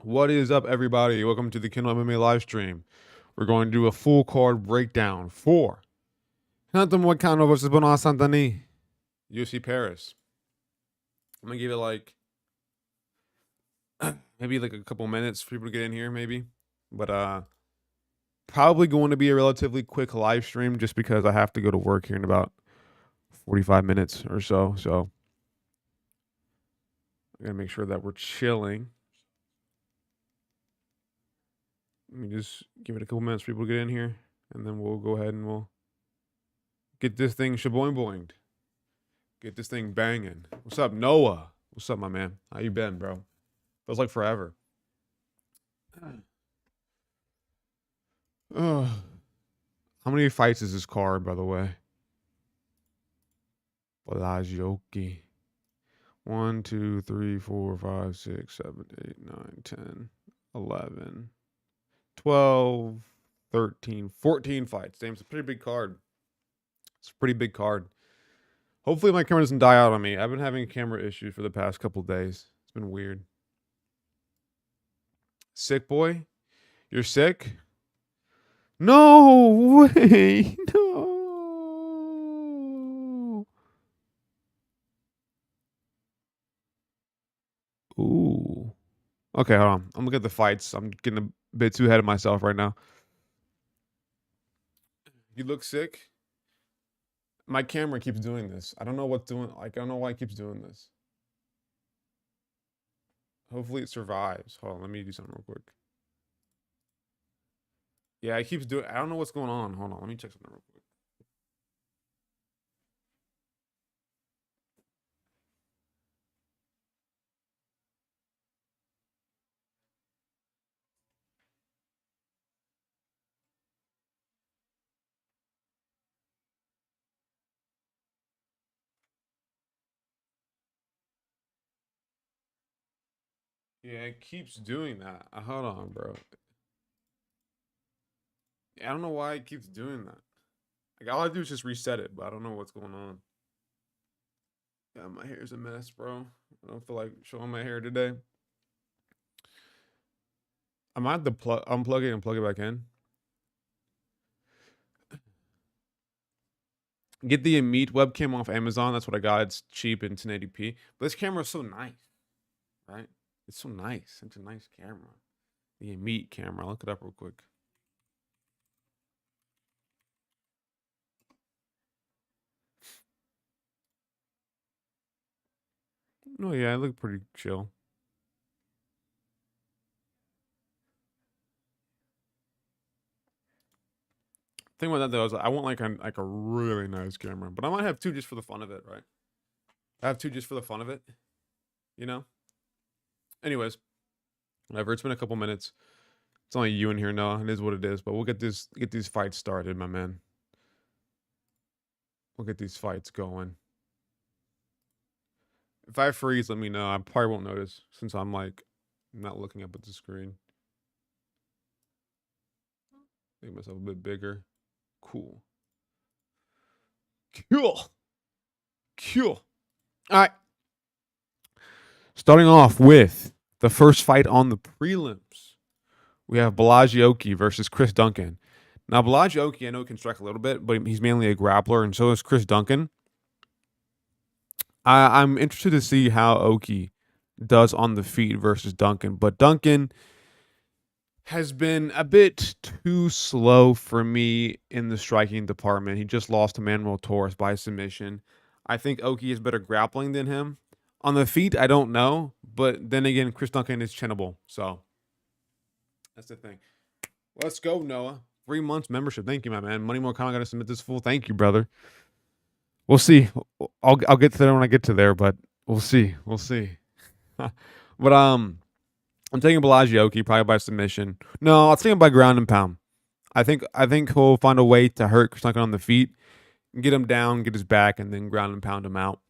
What is up, everybody? Welcome to the Kindle MMA live stream. We're going to do a full card breakdown for Renato Moicano versus Benoit Saint-Denis, UFC Paris. I'm gonna give it like maybe like a couple minutes for people to get in here, maybe. But probably going to be a relatively quick live stream just because I have to go to work here in about 45 minutes or so. So I gotta make sure that we're chilling. Let me just give it a couple minutes for people to get in here, and then we'll go ahead and we'll get this thing shaboing boinged. Get this thing banging. What's up, Noah? What's up, my man? How you been, bro? Feels like forever. How many fights is this card, by the way? Pelagioki. 1, 2, 3, 4, 5, 6, 7, 8, 9, 10, 11, 12, 13, 14 fights. Damn, it's a pretty big card. It's a pretty big card. Hopefully my camera doesn't die out on me. I've been having camera issues for the past couple days. It's been weird. Sick boy? You're sick? No way. No. Ooh. Okay, hold on. I'm looking at the fights. I'm getting a bit too ahead of myself right now. You look sick? My camera keeps doing this. I don't know what's doing. Like, I don't know why it keeps doing this. Hopefully it survives. Hold on. Let me do something real quick. Yeah, it keeps doing. I don't know what's going on. Hold on. Let me check something real quick. Yeah, it keeps doing that. Hold on, bro. I don't know why it keeps doing that. Like, all I do is just reset it, but I don't know what's going on. Yeah, my hair's a mess, bro. I don't feel like showing my hair today. I might have to unplug it and plug it back in. Get the Meet webcam off Amazon. That's what I got. It's cheap in 1080p. But this camera is so nice, right? It's so nice. It's a nice camera. The Meet camera. I'll look it up real quick. Oh yeah, I look pretty chill. Thing about that though is I want like a really nice camera, but I might have two just for the fun of it, right? I have two just for the fun of it, you know. Anyways, whatever. It's been a couple minutes. It's only you in here, Noah. It is what it is. But we'll get these fights started, my man. We'll get these fights going. If I freeze, let me know. I probably won't notice since I'm like not looking up at the screen. Make myself a bit bigger. Cool. Cool. Cool. All right. Starting off with the first fight on the prelims. We have Pelagioki versus Chris Duncan. Now, Pelagioki, I know, can strike a little bit, but he's mainly a grappler, and so is Chris Duncan. I'm interested to see how Oki does on the feet versus Duncan, but Duncan has been a bit too slow for me in the striking department. He just lost to Manuel Torres by submission. I think Oki is better grappling than him. On the feet, I don't know, but then again, Chris Duncan is chinnable, so that's the thing. Let's go, Noah. 3 months membership. Thank you, my man. Money More Common got to submit this full. Thank you, brother. We'll see. I'll get to there when I get to there, but we'll see. We'll see. But I'm taking Pelagioki probably by submission. No, I'll take him by ground and pound. I think he'll find a way to hurt Chris Duncan on the feet, get him down, get his back, and then ground and pound him out.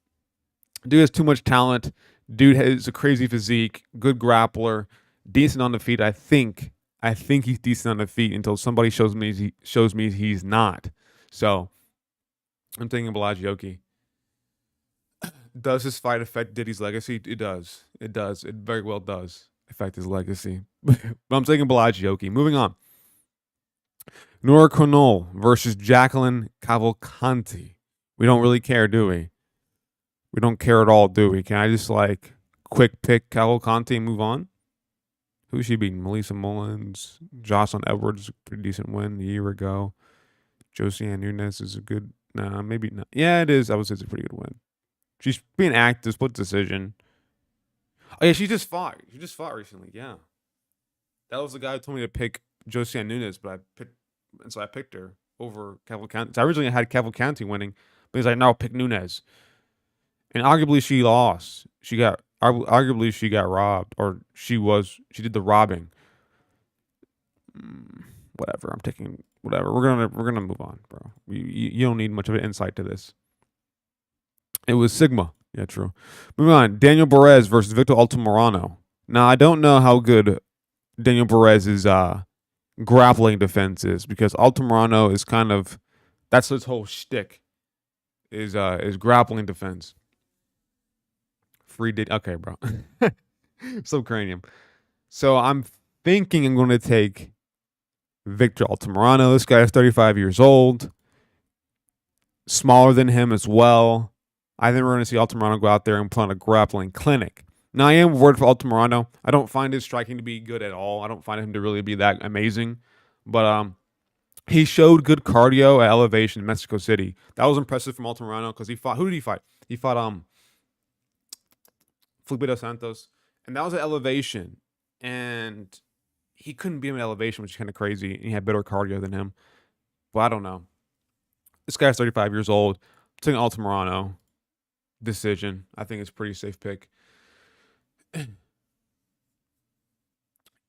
Dude has too much talent. Dude has a crazy physique, good grappler, decent on the feet. I think he's decent on the feet until somebody shows me he's not. So I'm taking Pelagioki. Does this fight affect Diddy's legacy? It does. It does. It very well does. affect his legacy. But I'm taking Balaji Oki. Moving on. Nora Conol versus Jacqueline Cavalcanti. We don't really care, do we? We don't care at all, do we? Can I just like quick pick Cavalcanti and move on? Who's she beating? Melissa Mullins, Jocelyn Edwards, pretty decent win a year ago. Josiane Nunes is a good, nah, maybe not. Yeah, it is. I would say it's a pretty good win. She's being active, split decision. Oh yeah, she just fought. She just fought recently. Yeah, that was the guy who told me to pick Josiane Nunes, but I picked her over Cavalcanti. So I originally had Cavalcanti winning, but he's like, no, pick Nunes. And arguably she lost. Arguably she got robbed, or she did the robbing. Whatever. I'm taking whatever. We're gonna move on, bro. You don't need much of an insight to this. It was Sigma. Yeah, true. Moving on. Daniel Perez versus Victor Altamirano. Now I don't know how good Daniel Perez's grappling defense is, because Altamirano is kind of, that's his whole shtick, is grappling defense. Okay, bro. Subcranium. So I'm thinking I'm going to take Victor Altamirano. This guy is 35 years old. Smaller than him as well. I think we're going to see Altamirano go out there and put on a grappling clinic. Now, I am worried for Altamirano. I don't find his striking to be good at all. I don't find him to really be that amazing. But he showed good cardio at elevation in Mexico City. That was impressive from Altamirano, because he fought. Who did he fight? He fought Felipe dos Santos, and that was at elevation, and he couldn't beat him at elevation, which is kind of crazy. And he had better cardio than him, but I don't know. This guy's 35 years old. I'm taking Altamirano. Decision. I think it's a pretty safe pick.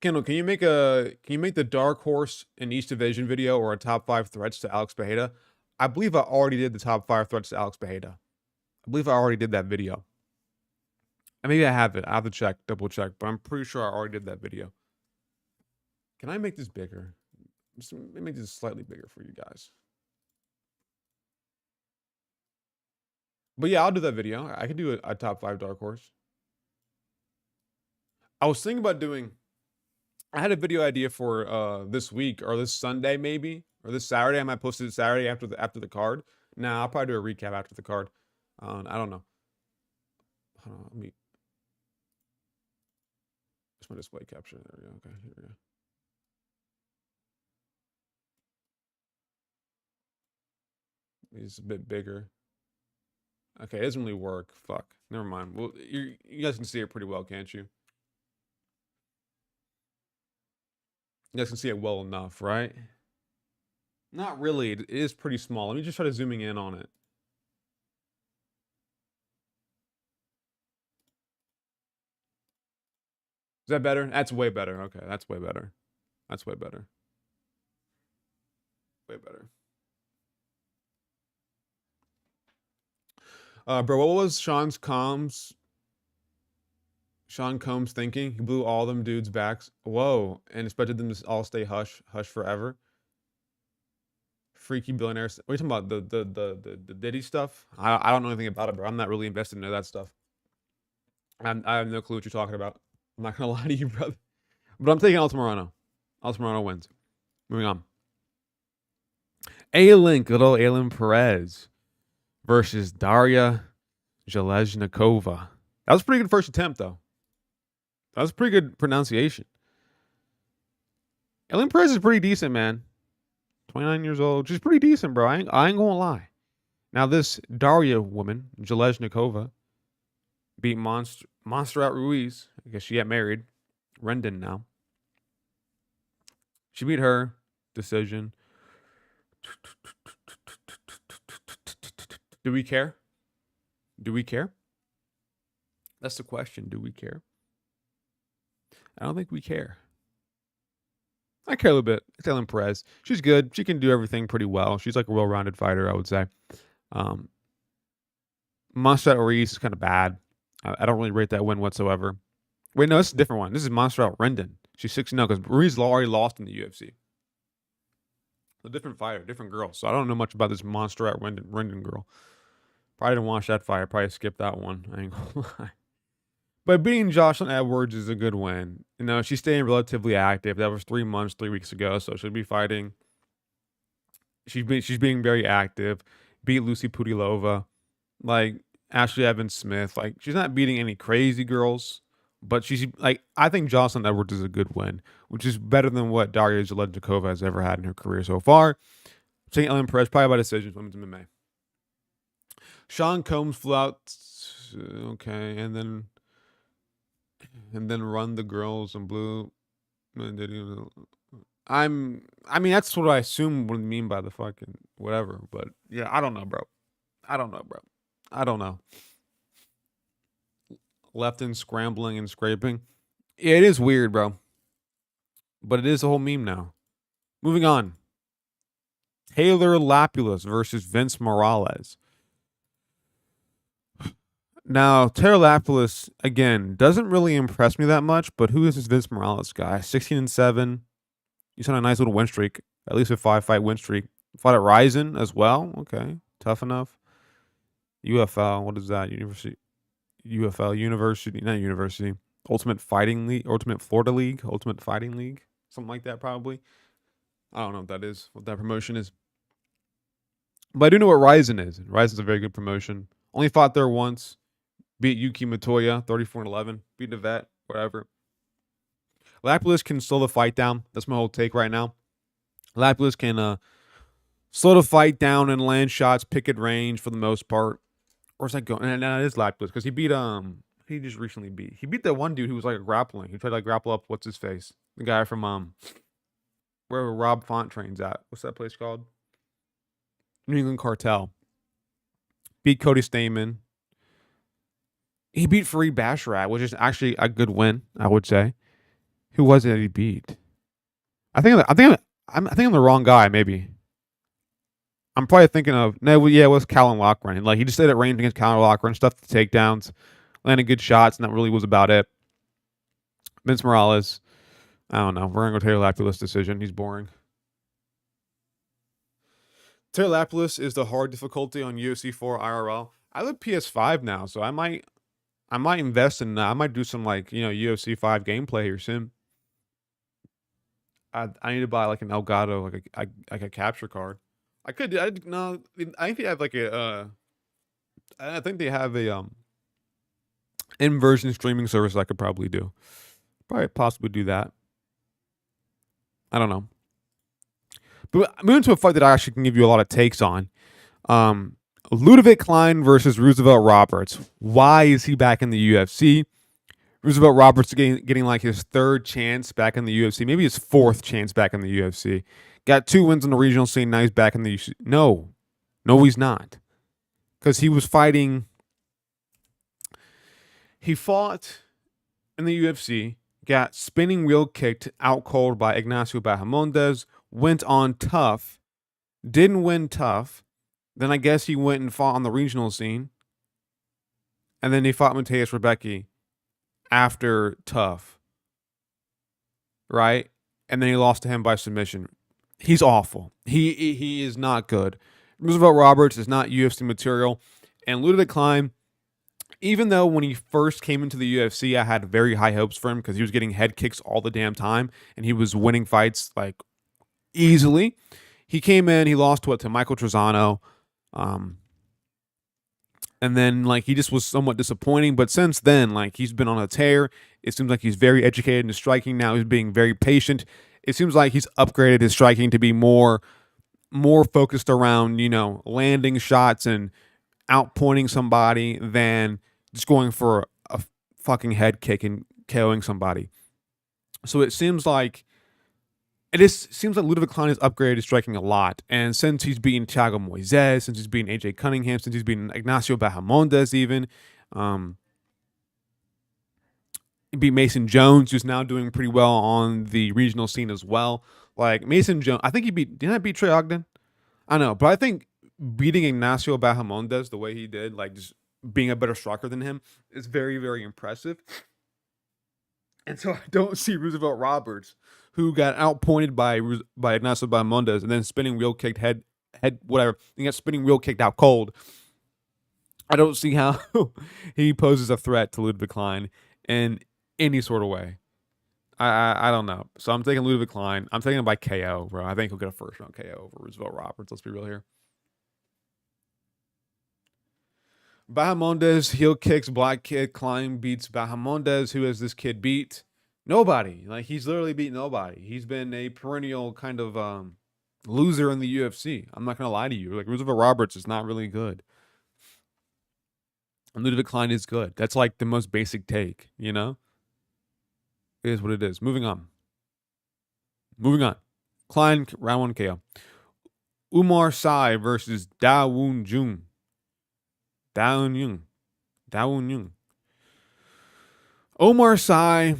Kendall, can you make the dark horse in each division video, or a top 5 threats to Alex Bejeda? I believe I already did the top 5 threats to Alex Bejeda. I believe I already did that video. And maybe I have it. I have to double check, but I'm pretty sure I already did that video. Can I make this bigger? Let me make this slightly bigger for you guys. But yeah, I'll do that video. I could do a top 5 dark horse. I was thinking about doing, I had a video idea for this week, or this Sunday maybe, or this Saturday. I might post it Saturday after the card. Nah, I'll probably do a recap after the card. I don't know. Hold on, let me. That's my display capture. There we go. Okay, here we go. It's a bit bigger. Okay, it doesn't really work. Fuck. Never mind. Well, you guys can see it pretty well, can't you? You guys can see it well enough, right? Not really. It is pretty small. Let me just try to zooming in on it. Is that better? That's way better. Okay, that's way better. That's way better. Way better. Bro, what was Sean Combs thinking? He blew all them dudes' backs. Whoa, and expected them to all stay hush forever. Freaky billionaires. What are you talking about? The Diddy stuff? I don't know anything about it, bro. I'm not really invested into that stuff. I have no clue what you're talking about. I'm not gonna lie to you, brother. But I'm taking Altamirano. Altamirano wins. Moving on. Good old Aylin Perez versus Daria Jeleznikova. That was a pretty good first attempt, though. That was a pretty good pronunciation. Aylin Perez is pretty decent, man. 29 years old. She's pretty decent, bro. I ain't gonna lie. Now, this Daria woman, Jeleznikova, beat Montserrat Ruiz. I guess she got married. Rendon now. She beat her. Decision. Do we care? Do we care? That's the question. Do we care? I don't think we care. I care a little bit. It's Aylin Perez. She's good. She can do everything pretty well. She's like a well-rounded fighter, I would say. Montserrat Ruiz is kind of bad. I don't really rate that win whatsoever. Wait, no, this is a different one. This is Montserrat Rendon. She's 6-0 because Ruiz already lost in the UFC. A different fighter, different girl. So I don't know much about this Montserrat Rendon girl. Probably didn't watch that fight. Probably skipped that one. I ain't gonna lie. But beating Jocelyn Edwards is a good win. You know, she's staying relatively active. That was 3 months, 3 weeks ago, so she'll be fighting. She's being very active. Beat Lucy Pudilova, like Ashley Evans Smith. Like she's not beating any crazy girls, but she's like I think Jocelyn Edwards is a good win, which is better than what Daria Zelenjakova has ever had in her career so far. St. Ellen Perez probably by decision, women's MMA. Sean Combs flew out, okay, and then run the girls in blue. I mean, that's what I assume would mean by the fucking whatever. But yeah, I don't know, bro. I don't know, bro. I don't know. Left and scrambling and scraping. Yeah, it is weird, bro. But it is a whole meme now. Moving on. Taylor Lapulus versus Vince Morales. Now, Taylor Lapulus, again, doesn't really impress me that much, but who is this Vince Morales guy? 16-7. He's on a nice little win streak, at least a 5-fight win streak. Fought at Ryzen as well. Okay, tough enough. UFL, what is that? University, not university. Ultimate Fighting League, Ultimate Florida League, Ultimate Fighting League, something like that probably. I don't know what that is, what that promotion is. But I do know what Ryzen is. Ryzen's a very good promotion. Only fought there once. Beat Yuki Matoya, 34-11. Beat the vet, whatever. Lapulus can slow the fight down. That's my whole take right now. Lapulus can slow the fight down and land shots, pick at range for the most part. Where's that going? And it is Lapulus because he beat he just recently beat that one dude who was like grappling. He tried to like grapple up what's his face, the guy from wherever Rob Font trains at. What's that place called? New England Cartel. Beat Cody Stamen. He beat Fareed Basharat, which is actually a good win, I would say. Who was it that he beat? I think I'm the wrong guy. Maybe I'm probably thinking of it was Callum Loughran. Like he just stayed at range against Callum Loughran, stuffed the takedowns, landed good shots, and that really was about it. Vince Morales, I don't know. We're gonna go Taylor Lapulus decision. He's boring. Taylor Lapulus is the hard difficulty on UFC 4 IRL. I have a PS5 now, so I might invest in that. I might do some like UFC 5 gameplay here soon. I need to buy like an Elgato, like a capture card. I could. No. I think they have like a. I think they have a inversion streaming service I could probably do. Probably possibly do that. I don't know. But moving to a fight that I actually can give you a lot of takes on. Ludovic Klein versus Roosevelt Roberts. Why is he back in the UFC? Roosevelt Roberts getting like his third chance back in the UFC, maybe his fourth chance back in the UFC. Got 2 wins in the regional scene. Now he's back in the UFC. No, he's not, because he was fighting. He fought in the UFC, got spinning wheel kicked, out cold by Ignacio Bahamondes. Went on tough, didn't win tough. Then I guess he went and fought on the regional scene, and then he fought Mateusz Rebecki after tough, right? And then he lost to him by submission. He's awful. He is not good. Roosevelt Roberts is not UFC material. And Ludovic Klein, even though when he first came into the UFC, I had very high hopes for him because he was getting head kicks all the damn time and he was winning fights like easily. He came in, he lost to Michael Trezano. And then like he just was somewhat disappointing. But since then, like he's been on a tear. It seems like he's very educated in his striking now. He's being very patient. It seems like he's upgraded his striking to be more focused around, landing shots and outpointing somebody than just going for a fucking head kick and KOing somebody. So it seems like Ludovic Klein has upgraded his striking a lot. And since he's beaten Thiago Moises, since he's beaten AJ Cunningham, since he's beaten Ignacio Bahamondes even, he beat Mason Jones, who's now doing pretty well on the regional scene as well. Like Mason Jones, I think didn't I beat Trey Ogden? I know, but I think beating Ignacio Bahamondes the way he did, like just being a better striker than him, is very, very impressive. And so I don't see Roosevelt Roberts, who got outpointed by Ignacio Bahamondes and then spinning wheel kicked head whatever, and got spinning wheel kicked out cold. I don't see how he poses a threat to Ludovic Klein in any sort of way. I don't know. So I'm taking Ludovic Klein. I'm taking him by KO, bro. I think he'll get a first round KO over Roosevelt Roberts. Let's be real here. Bahamondes heel kicks Black Kid. Klein beats Bahamondes. Who has this kid beat? Nobody. Like, he's literally beat nobody. He's been a perennial kind of loser in the UFC. I'm not gonna lie to you. Like, Roosevelt Roberts is not really good, and Ludovic Klein is good. That's like the most basic take, you know. It is what it is. Moving on. Moving on. Klein round 1 KO. Umar Sai versus Da Woon Jung. Da Woon Jung. Da Woon Jung. Omar Sy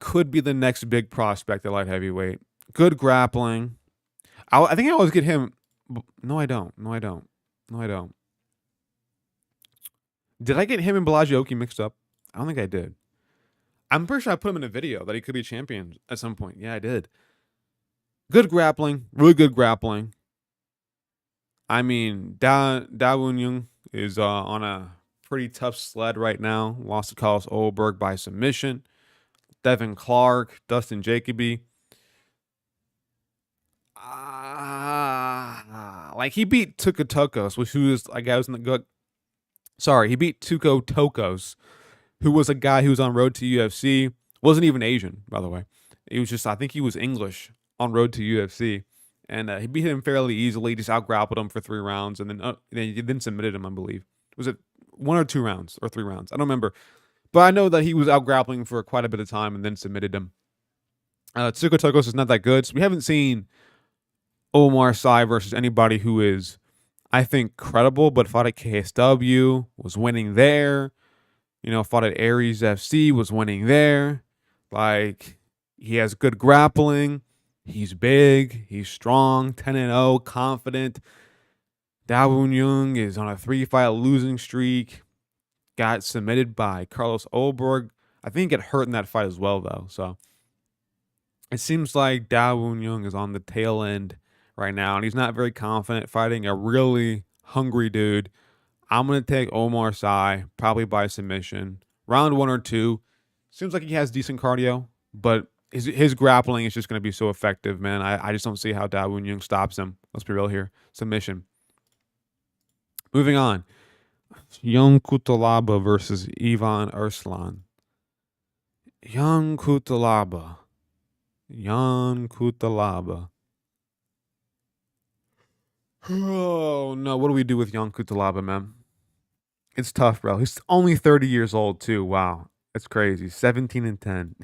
could be the next big prospect at light heavyweight. Good grappling. I think I always get him. No, I don't. No, I don't. No, I don't. Did I get him and Balaji Oki mixed up? I don't think I did. I'm pretty sure I put him in a video that he could be a champion at some point. Yeah, I did. Good grappling. Really good grappling. I mean, Da Woon Jung is on a pretty tough sled right now. Lost to Carlos Olberg by submission. Devin Clark, Dustin Jacoby. Like, he beat Tuka Tokos, who was a guy who was in the good. Sorry, he beat Tuko Tokos, who was a guy who was on road to UFC. Wasn't even Asian, by the way. He was just, I think he was English on road to UFC. And he beat him fairly easily, just out-grappled him for 3 rounds, and then submitted him, I believe. Was it 1 or 2 rounds or 3 rounds? I don't remember. But I know that he was out-grappling for quite a bit of time and then submitted him. Tuka Tokos is not that good, so we haven't seen Omar Sy versus anybody who is, I think, credible, but fought at KSW, was winning there. You know, fought at Aries FC, was winning there. Like, he has good grappling. He's big. He's strong. 10-0, confident. Da Woon Jung is on a 3-fight losing streak. Got submitted by Carlos Olberg. I think he got hurt in that fight as well, though. So it seems like Da Woon Jung is on the tail end right now, and he's not very confident fighting a really hungry dude. I'm going to take Omar Sy, probably by submission. Round 1 or 2. Seems like he has decent cardio, but his grappling is just going to be so effective, man. I just don't see how Da Woon Jung stops him. Let's be real here. Submission. Moving on. Young Kutalaba versus Ivan Arslan. Young Kutalaba. Oh, no. What do we do with Young Kutalaba, man? It's tough, bro. He's only 30 years old, too. Wow. That's crazy. 17-10.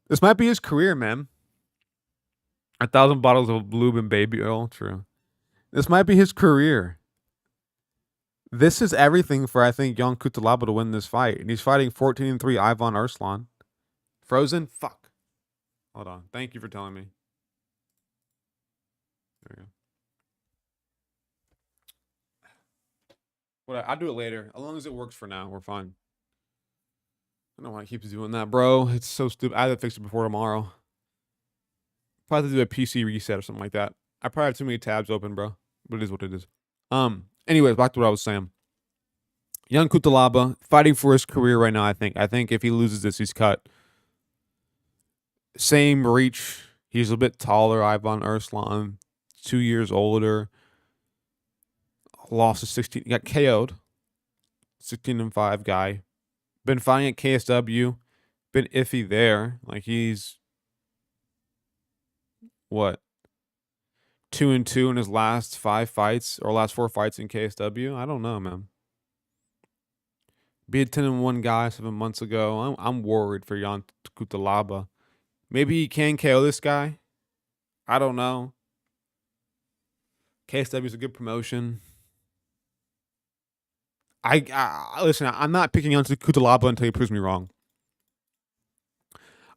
This might be his career, man. 1,000 bottles of lube and baby oil. True. This might be his career. This is everything for, I think, Young Kutalaba to win this fight. And he's fighting 14-3 Ivan Arslan. Frozen? Fuck. Hold on. Thank you for telling me. There we go. Well, I'll do it later. As long as it works for now, we're fine. I don't want to keep doing that, bro. It's so stupid. I have to fix it before tomorrow. Probably have to do a PC reset or something like that. I probably have too many tabs open, bro. But it is what it is. Anyways, back to what I was saying. Young Kutalaba fighting for his career right now, I think. I think if he loses this, he's cut. Same reach. He's a bit taller, Ivan Arslan. 2 years older. Lost to 16. Got KO'd. 16-5 guy. Been fighting at KSW. Been iffy there. Like, he's what? 2-2 in his last 5 fights or last 4 fights in KSW. I don't know, man. Be a 10-1 guy 7 months ago. I'm worried for Jan Kutalaba. Maybe he can KO this guy. I don't know. KSW is a good promotion. Listen, I'm not picking on Kutalaba until he proves me wrong.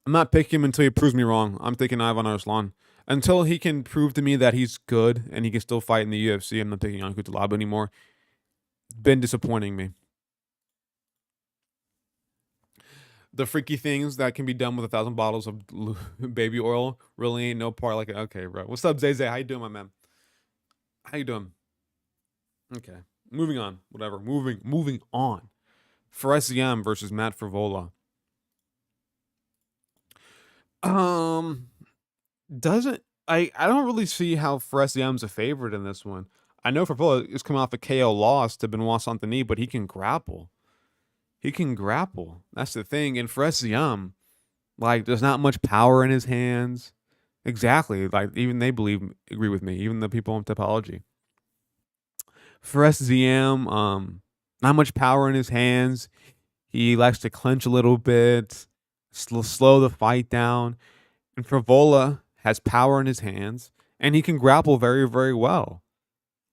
I'm not picking him until he proves me wrong. I'm taking Ivan Arslan. Until he can prove to me that he's good and he can still fight in the UFC, I'm not taking on Kutalaba anymore. Been disappointing me. The freaky things that can be done with 1,000 bottles of baby oil really ain't no part like it. Okay, bro. What's up, Zay? How you doing, my man? How you doing? Okay. Moving on. Whatever. Moving on. Feresiam versus Matt Frivola. Um, doesn't I don't really see how Feresiam's a favorite in this one. I know Frivola is coming off a KO loss to Benoit Saint-Denis, but he can grapple. He can grapple. That's the thing. And Feresiam, like, there's not much power in his hands. Exactly. Like, even they agree with me. Even the people in topology. Feresiam, not much power in his hands. He likes to clench a little bit, slow the fight down. And Frivola has power in his hands, and he can grapple very, very well.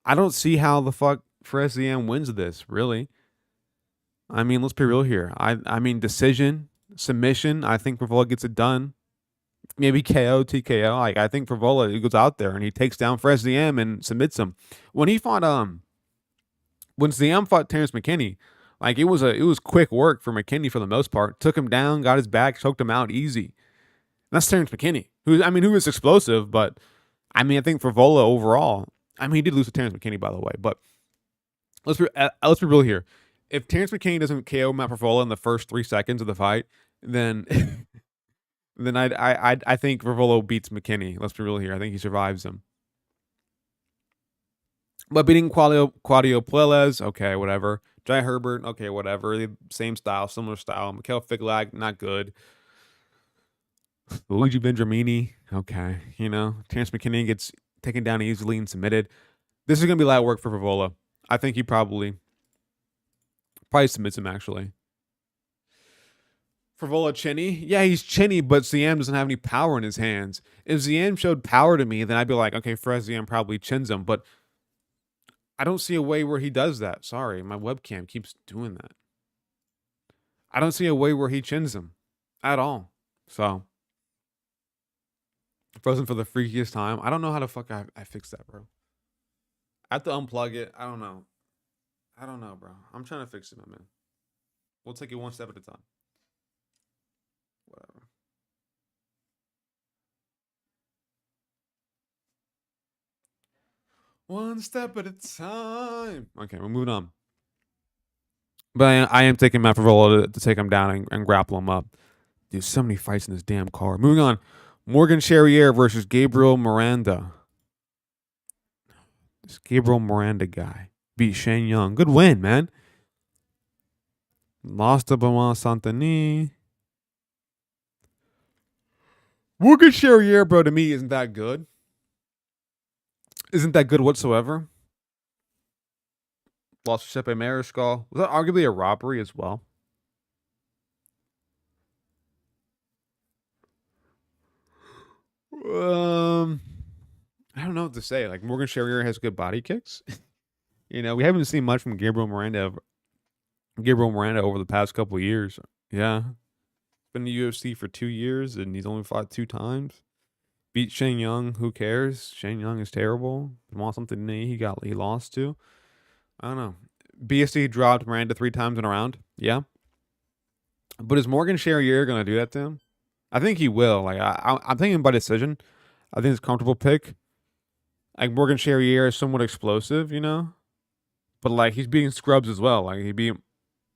I don't see how the fuck Feresiam wins this, really. I mean, let's be real here. I mean, decision, submission. I think Frivola gets it done. Maybe KO, TKO. Like, I think Frivola, he goes out there and he takes down Feresiam and submits him. When he fought when Ziam fought Terrence McKinney, like, it was quick work for McKinney for the most part. Took him down, got his back, choked him out easy. And that's Terrence McKinney, who is explosive, but I mean, I think Frivola overall, I mean, he did lose to Terrence McKinney, by the way, but let's be real here. If Terrence McKinney doesn't KO Matt Frivola in the first 3 seconds of the fight, then then I think Frivola beats McKinney. Let's be real here. I think he survives him. But beating Claudio Puelles, okay, whatever. Jai Herbert, okay, whatever. Same style, similar style. Mikhail Figlag, not good. Luigi Vendramini, okay. Terrence McKinney gets taken down easily and submitted. This is going to be light work for Frivola. I think he probably submits him, actually. Frivola chinny? Yeah, he's chinny, but Ziam doesn't have any power in his hands. If Ziam showed power to me, then I'd be like, okay, Ziam probably chins him, but I don't see a way where he does that. Sorry, my webcam keeps doing that. I don't see a way where he chins him at all. So, frozen for the freakiest time. I don't know how the fuck I fix that, bro. I have to unplug it. I don't know. Bro. I'm trying to fix it, my man. We'll take it one step at a time. Whatever. One step at a time. Okay, we're moving on. But I am taking Matt Frivola to take him down and grapple him up. There's so many fights in this damn car. Moving on. Morgan Charrier versus Gabriel Miranda. This Gabriel Miranda guy beat Shane Young. Good win, man. Lost to Benoit Saint-Denis. Morgan Charrier, bro, to me, isn't that good. Isn't that good whatsoever. Lost to Giuseppe Mariscal. Was that arguably a robbery as well? I don't know what to say. Like, Morgan Charrier has good body kicks. We haven't seen much from Gabriel Miranda over the past couple of years. Yeah. Been in the UFC for 2 years, and he's only fought 2 times. Beat Shane Young. Who cares? Shane Young is terrible. Want something he lost to. I don't know. BSD dropped Miranda 3 times in a round. Yeah. But is Morgan Charrier going to do that to him? I think he will. Like, I'm thinking by decision. I think it's a comfortable pick. Like, Morgan Charrier is somewhat explosive, But, like, he's beating scrubs as well. Like, he beat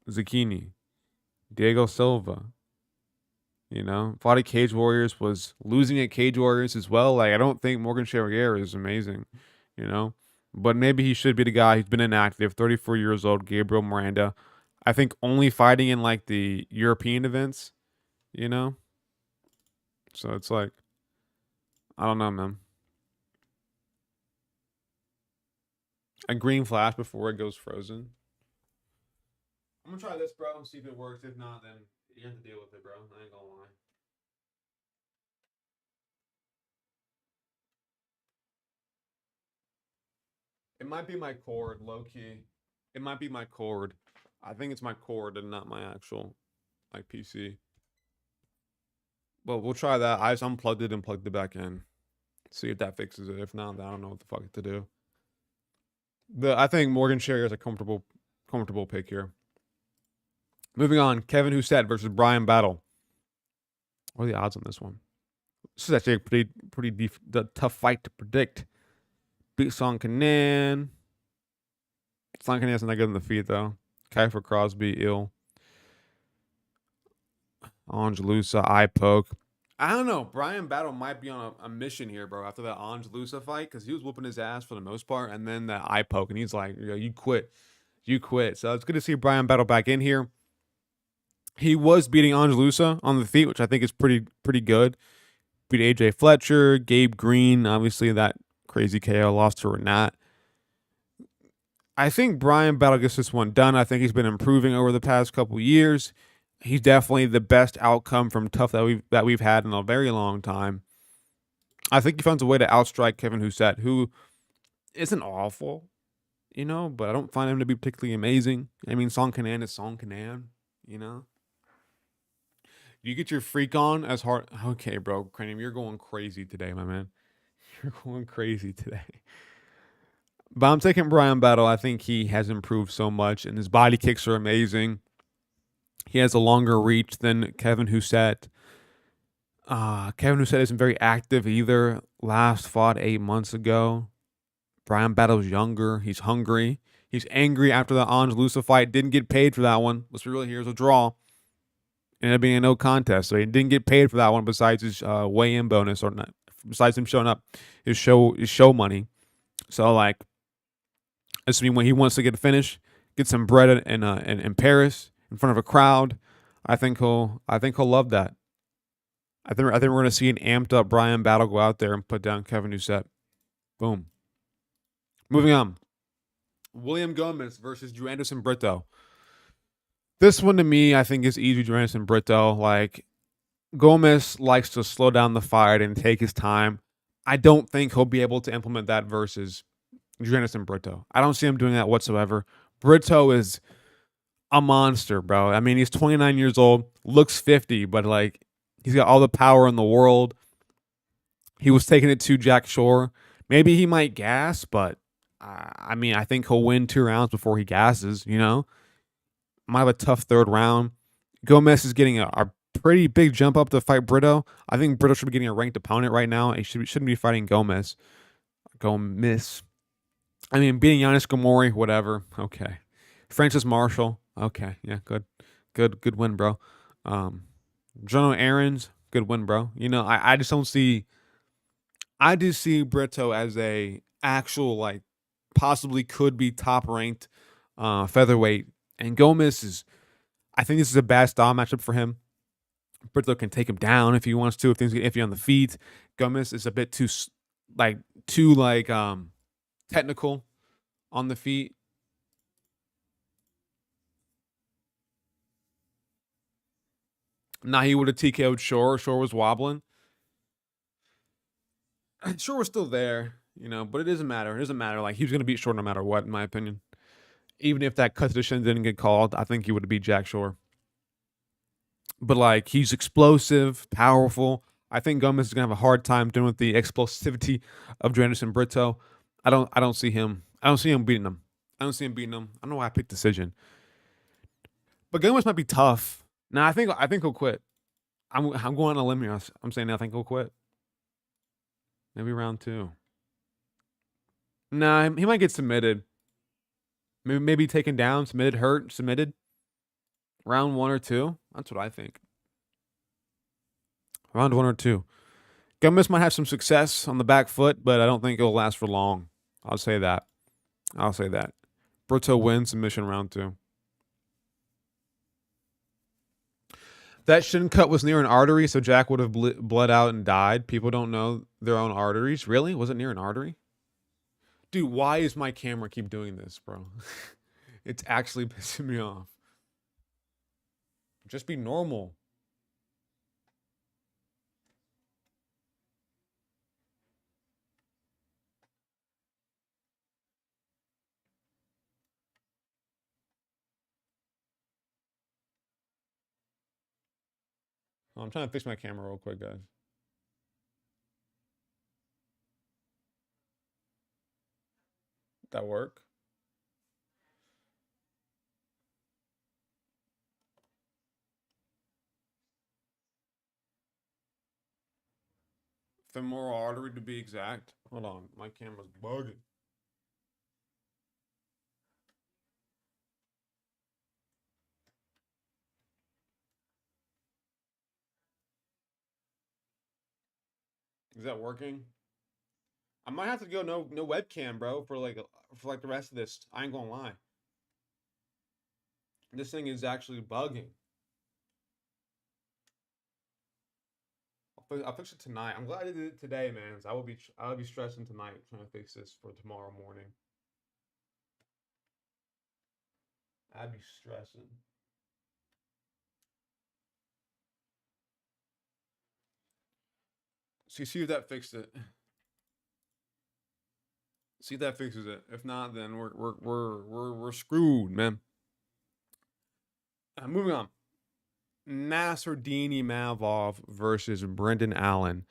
Zucchini, Diego Silva. Fought at Cage Warriors, was losing at Cage Warriors as well. Like, I don't think Morgan Charrier is amazing, But maybe he should be the guy. He's been inactive, 34 years old, Gabriel Miranda. I think only fighting in, like, the European events, So it's like, I don't know, man. A green flash before it goes frozen. I'm gonna try this, bro, and see if it works. If not, then you have to deal with it, bro. I ain't gonna lie. It might be my cord, low key. It might be my cord. I think it's my cord and not my actual, like, PC. Well, we'll try that. I just unplugged it and plugged it back in. See if that fixes it. If not, then I don't know what the fuck to do. I think Morgan Charrier is a comfortable pick here. Moving on, Kevin Husset versus Brian Battle. What are the odds on this one? This is actually a pretty tough fight to predict. Beat Song Kanan. Song Kanan's not good on the feet, though. Kiefer Crosby, ill. Angelusa, eye poke. I don't know. Brian Battle might be on a mission here, bro, after that Angelusa fight, because he was whooping his ass for the most part, and then that eye poke, and he's like, you quit. You quit. So it's good to see Brian Battle back in here. He was beating Angelusa on the feet, which I think is pretty good. Beat AJ Fletcher, Gabe Green, obviously that crazy KO lost to Renat. I think Brian Battle gets this one done. I think he's been improving over the past couple years. He's definitely the best outcome from tough that we've had in a very long time. I think he finds a way to outstrike Kevin Husset, who isn't awful, but I don't find him to be particularly amazing. I mean, Song Kanan is Song Kanan, you know. You get your freak on as hard. Okay, bro, Cranium, you're going crazy today, my man. You're going crazy today. But I'm taking Brian Battle. I think he has improved so much, and his body kicks are amazing. He has a longer reach than Kevin Husset. Kevin Husset isn't very active either. Last fought 8 months ago. Brian Battle's younger. He's hungry. He's angry after the Angelusa fight. Didn't get paid for that one. Let's be real. Here's a draw. Ended up being a no contest, so he didn't get paid for that one. Besides his weigh-in bonus, or not, besides him showing up, his show money. So like, this means when he wants to get a finish, get some bread in Paris in front of a crowd. I think he'll love that. I think we're gonna see an amped up Brian Battle go out there and put down Kevin Husset. Boom. Moving on. William Gomez versus Drew Anderson Brito. This one to me, I think, is easy. Drew Anderson Brito. Like, Gomez likes to slow down the fight and take his time. I don't think he'll be able to implement that versus Drew Anderson Brito. I don't see him doing that whatsoever. Brito is a monster, bro. I mean, he's 29 years old, looks 50, but like, he's got all the power in the world. He was taking it to Jack Shore. Maybe he might gas, but I mean, I think he'll win 2 rounds before he gasses, Might have a tough third round. Gomez is getting a pretty big jump up to fight Brito. I think Brito should be getting a ranked opponent right now. He shouldn't be fighting Gomez. Gomez. I mean, beating Giannis Gamori, whatever. Okay. Francis Marshall. Okay. Yeah, good win, bro. Jono Aarons, good win, bro. I just don't see. I do see Brito as a actual, like, possibly could be top ranked featherweight, and Gomez is. I think this is a bad style matchup for him. Brito can take him down if he wants to. If things get iffy on the feet, Gomez is a bit too technical on the feet. Now he would have TKO'd Shore. Shore was wobbling. Shore was still there, but it doesn't matter. It doesn't matter. Like, he was going to beat Shore no matter what, in my opinion. Even if that cut to the shin didn't get called, I think he would have beat Jack Shore. But like, he's explosive, powerful. I think Gomez is gonna have a hard time dealing with the explosivity of Anderson Brito. I don't see him. I don't see him beating him. I don't see him beating him. I don't know why I picked decision. But Gomez might be tough. Nah, I think he'll quit. I'm going on a limb here. I'm saying I think he'll quit. Maybe round 2. Nah, he might get submitted. Maybe taken down, submitted, hurt, submitted. Round 1 or 2. That's what I think. Round 1 or 2. Gomez might have some success on the back foot, but I don't think it'll last for long. I'll say that. Brito wins submission round 2. That shin cut was near an artery, so Jack would have bled out and died. People don't know their own arteries. Really? Was it near an artery? Dude, why does my camera keep doing this, bro? It's actually pissing me off. Just be normal. Oh, I'm trying to fix my camera real quick, guys. That work? Femoral artery to be exact. Hold on, my camera's bugging. Is that working? I might have to go no webcam, bro, for like the rest of this. I ain't gonna lie. This thing is actually bugging. I'll fix it tonight. I'm glad I did it today, man. 'Cause I will be stressing tonight trying to fix this for tomorrow morning. I'd be stressing. See if that fixed it. See if that fixes it. If not, then we're screwed, man. Moving on. Nasruddin Mavov versus Brendan Allen.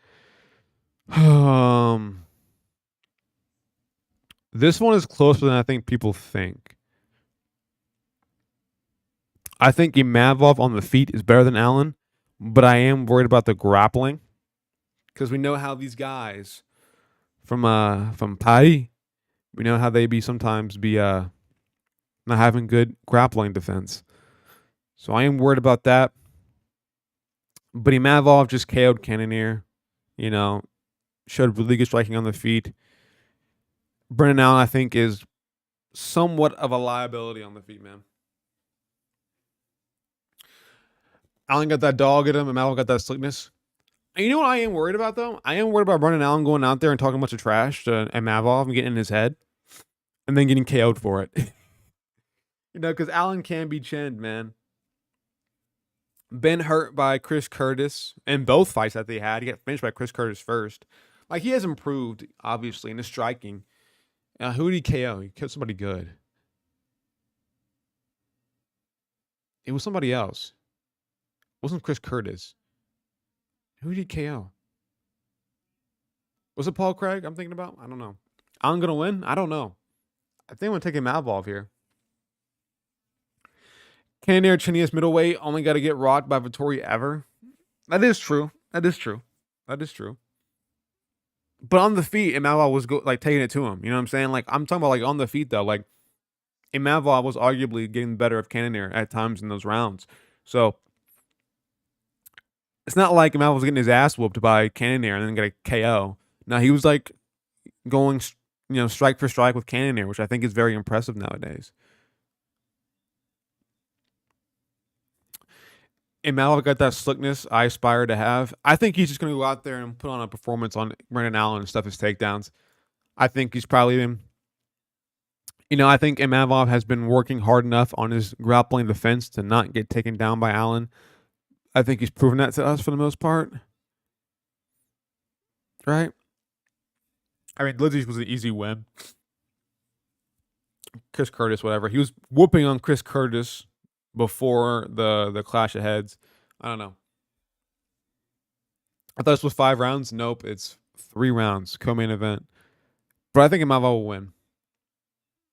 Um, this one is closer than I think people think. I think Imavov on the feet is better than Allen, but I am worried about the grappling because we know how these guys from Paris, we know how they be sometimes be not having good grappling defense. So I am worried about that. But Imavov just KO'd Cannonier, you know, showed really good striking on the feet. Brendan Allen, I think, is somewhat of a liability on the feet, man. Allen got that dog at him, and Imavov got that slickness. And you know what I am worried about, though? I am worried about Brendan Allen going out there and talking a bunch of trash to Imavov and getting in his head and then getting KO'd for it. Because Allen can be chinned, man. Been hurt by Chris Curtis in both fights that they had. He got finished by Chris Curtis first. Like, he has improved, obviously, in his striking. Who did he KO? He killed somebody good. It was somebody else. It wasn't Chris Curtis. Who did he KO? Was it Paul Craig I'm thinking about? I don't know. Allen going to win? I don't know. I think I'm going to take him Malvolve here. Cannonier Chinius middleweight only got to get rocked by Vettori ever. That is true. That is true. That is true. But on the feet, Imavov was taking it to him. You know what I'm saying? Like, I'm talking about like on the feet though. Like, Imavov was arguably getting the better of Cannonier at times in those rounds. So it's not like Imavov was getting his ass whooped by Cannonier and then got a KO. Now he was like going, strike for strike with Cannonier, which I think is very impressive nowadays. Imavov got that slickness I aspire to have. I think he's just going to go out there and put on a performance on Brendan Allen and stuff his takedowns. I think he's probably been, I think Imavov has been working hard enough on his grappling defense to not get taken down by Allen. I think he's proven that to us for the most part. Right? I mean, Lizzie's was an easy win. Chris Curtis, whatever. He was whooping on Chris Curtis before the clash of heads. I don't know. I thought this was 5 rounds. Nope, it's 3 rounds, co-main event. But I think Imavov will win.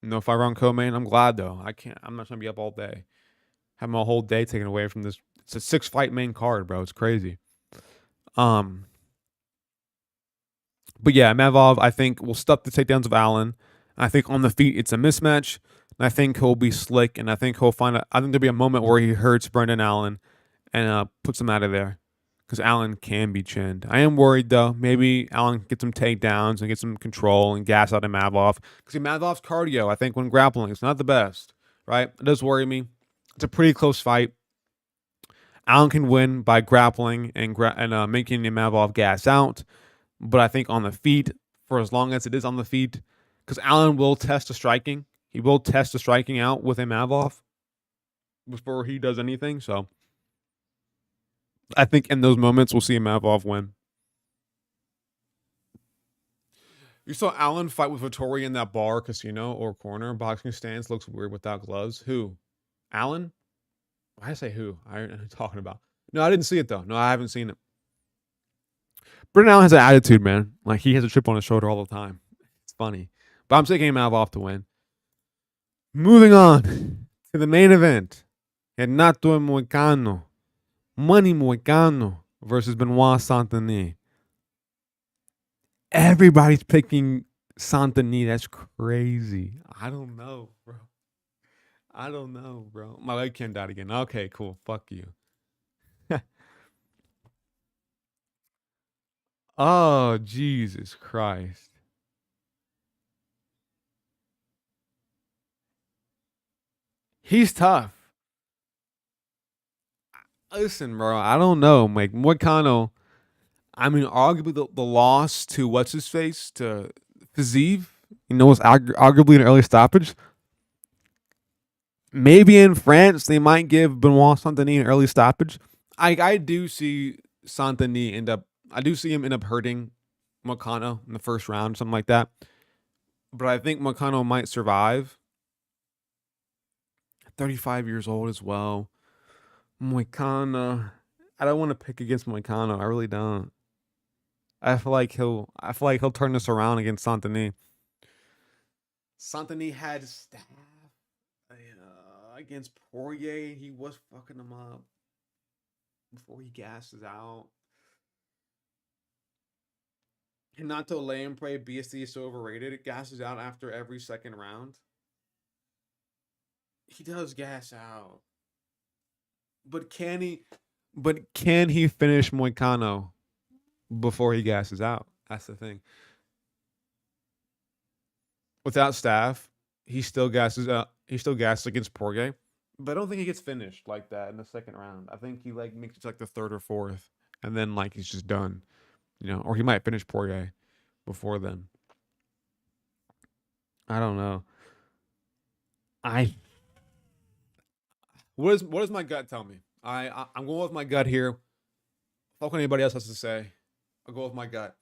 No 5-round co-main. I'm glad though. I'm not trying to be up all day. Have my whole day taken away from this. It's a 6-fight main card, bro. It's crazy. But yeah, Imavov, I think, will stop the takedowns of Allen. I think on the feet it's a mismatch. And I think he'll be slick, and I think he'll I think there'll be a moment where he hurts Brendan Allen and puts him out of there. Because Allen can be chinned. I am worried, though. Maybe Allen gets some takedowns and get some control and gas out Imavov. Because Imavov's cardio, I think, when grappling, is not the best. Right? It does worry me. It's a pretty close fight. Allen can win by grappling and making Imavov gas out. But I think on the feet, for as long as it is on the feet, because Allen will test the striking. He will test the striking out with Imavov before he does anything. So I think in those moments we'll see Imavov win. You saw Allen fight with Vettori in that bar, casino, or corner. Boxing stance looks weird without gloves. Who? Allen? Why did I say who? I'm talking about. No, I didn't see it, though. No, I haven't seen it. Brendan Allen has an attitude, man. Like, he has a chip on his shoulder all the time. It's funny. But I'm taking Imavov to win. Moving on to the main event. Renato Moicano. Money Moicano versus Benoit Saint-Denis. Everybody's picking Saint-Denis. That's crazy. I don't know, bro. My leg can't die again. Okay, cool. Fuck you. Oh, Jesus Christ. He's tough. Listen, bro, I don't know. Like, Moicano, I mean, arguably the loss to what's his face to Fazeev, was arguably an early stoppage. Maybe in France they might give Benoit Saint-Denis an early stoppage. I do see Saint-Denis end up. I do see him end up hurting Moicano in the first round, something like that. But I think Moicano might survive. 35 years old as well. Moicano. I don't want to pick against Moicano. I really don't. I feel like he'll turn this around against Saint-Denis. Saint-Denis had staff against Poirier. He was fucking him up before he gasses out. Renato Moicano, BSD is so overrated. It gasses out after every second round. He does gas out. But can he finish Moicano before he gasses out? That's the thing. Without staff, he still gasses out. He still gasses against Poirier. But I don't think he gets finished like that in the second round. I think he like makes it to like the third or fourth. And then like he's just done. Or he might finish Poirier before then. I don't know. I what does my gut tell me? I'm going with my gut here. Fuck what anybody else has to say. I'll go with my gut.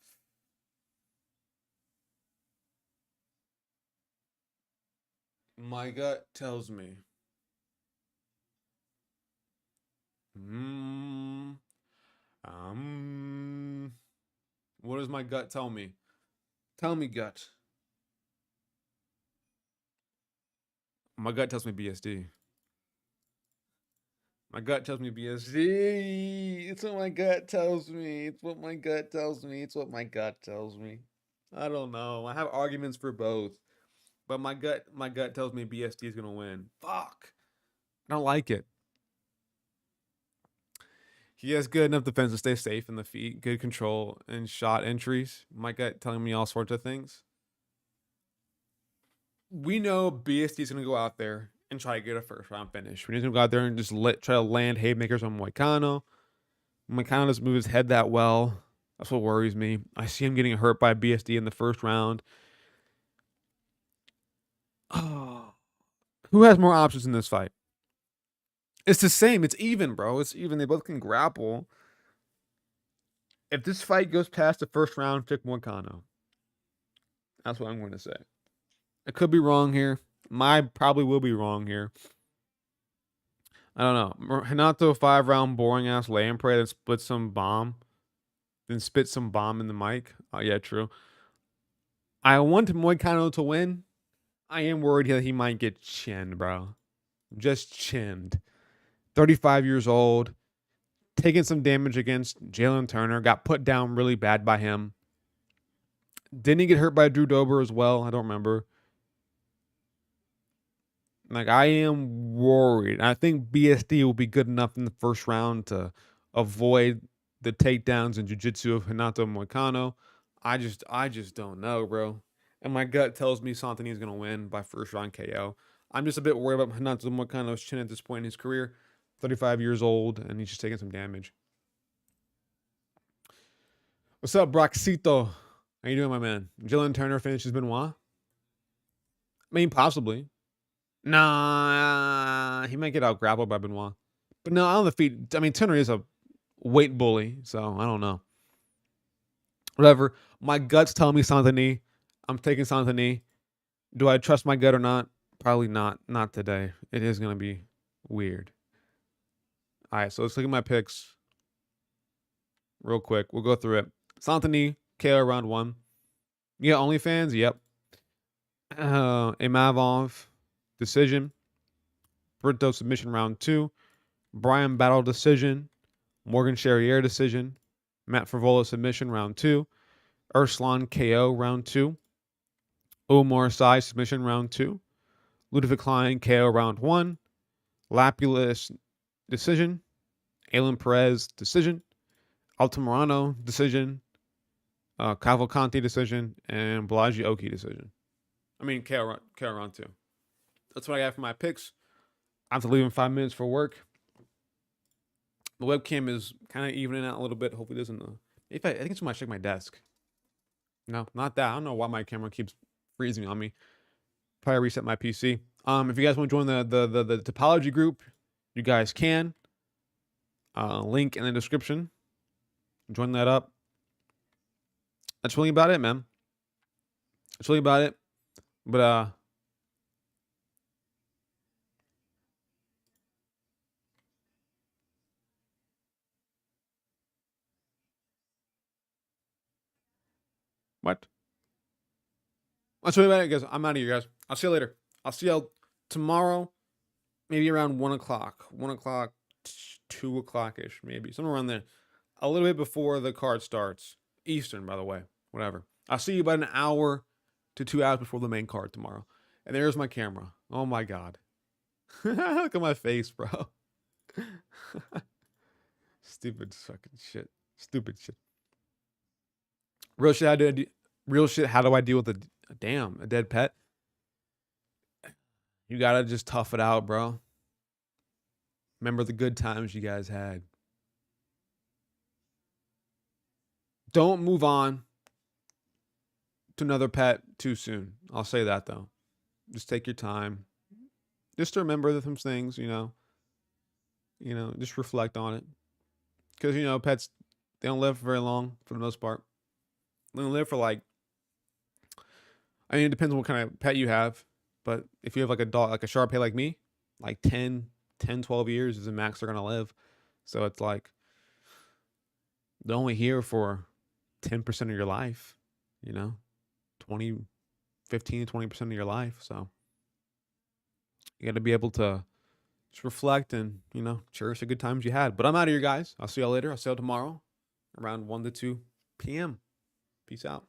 My gut tells me. Mm, um, what does my gut tell me? Tell me, gut. My gut tells me BSD. My gut tells me BSD. It's what my gut tells me. It's what my gut tells me. It's what my gut tells me. I don't know. I have arguments for both, but my gut tells me BSD is gonna win. Fuck. I don't like it. He has good enough defense to stay safe in the feet, good control and shot entries. My gut telling me all sorts of things. We know BSD is going to go out there and try to get a first round finish. He's going to go out there and just try to land haymakers on Moicano. Moicano doesn't move his head that well. That's what worries me. I see him getting hurt by BSD in the first round. Oh, who has more options in this fight? It's the same. It's even, bro. It's even. They both can grapple. If this fight goes past the first round, pick Moicano. That's what I'm going to say. I could be wrong here. I probably will be wrong here. I don't know. Renato 5 round boring ass lamprey that split some bomb, then spit some bomb in the mic. Oh yeah, true. I want Moicano to win. I am worried that he might get chinned, bro. Just chinned. 35 years old, taking some damage against Jalen Turner. Got put down really bad by him. Didn't he get hurt by Drew Dober as well? I don't remember. Like, I am worried. I think BSD will be good enough in the first round to avoid the takedowns and jiu-jitsu of Renato Moicano. I just don't know, bro. And my gut tells me Santini is going to win by first round KO. I'm just a bit worried about Renato Moicano's chin at this point in his career. 35 years old, and he's just taking some damage. What's up, Broxito? How you doing, my man? Jalen Turner finishes Benoit? I mean, possibly. Nah, he might get out grappled by Benoit. But no, on the feet. I mean, Turner is a weight bully, so I don't know. Whatever. My gut's telling me Saint-Denis. I'm taking Saint-Denis. Do I trust my gut or not? Probably not. Not today. It is going to be weird. All right, so let's look at my picks real quick. We'll go through it. Saint-Denis, KO round 1. Yeah, OnlyFans? Yep. Imavov, decision. Brito submission round 2. Brian Battle decision. Morgan Charrier decision. Matt Favola submission round 2. Urslan KO round 2. Omar Sy submission round 2. Ludovic Klein KO round 1. Lapulus decision. Alan Perez decision. Altamirano decision. Cavalcanti decision, and Balaji Oki decision. I mean, KO round 2. That's what I got for my picks. I have to leave in 5 minutes for work. The webcam is kind of evening out a little bit. Hopefully, it doesn't. I think it's when I check my desk. No, not that. I don't know why my camera keeps freezing on me. Probably reset my PC. If you guys want to join the topology group, you guys can. Link in the description. Join that up. That's really about it, man. That's really about it. But what? That's really about it, guys. I'm out of here, guys. I'll see you later. I'll see y'all tomorrow, maybe around 1 o'clock. 1 o'clock, 2 o'clock ish, maybe. Somewhere around there. A little bit before the card starts. Eastern, by the way. Whatever. I'll see you about an hour to 2 hours before the main card tomorrow. And there's my camera. Oh my God. Look at my face, bro. Stupid fucking shit. Stupid shit. Real shit. How do I deal with a dead pet? You gotta just tough it out, bro. Remember the good times you guys had. Don't move on to another pet too soon. I'll say that though. Just take your time. Just to remember some things, just reflect on it. Because, pets, they don't live very long for the most part. They don't live for it depends on what kind of pet you have. But if you have like a dog, like a Shar Pei like me, like 10, 12 years is the max they're going to live. So it's like, they're only here for 10% of your life, 15 to 20% of your life. So you got to be able to just reflect and, cherish the good times you had. But I'm out of here, guys. I'll see y'all later. I'll see y'all tomorrow around 1 to 2 p.m. Peace out.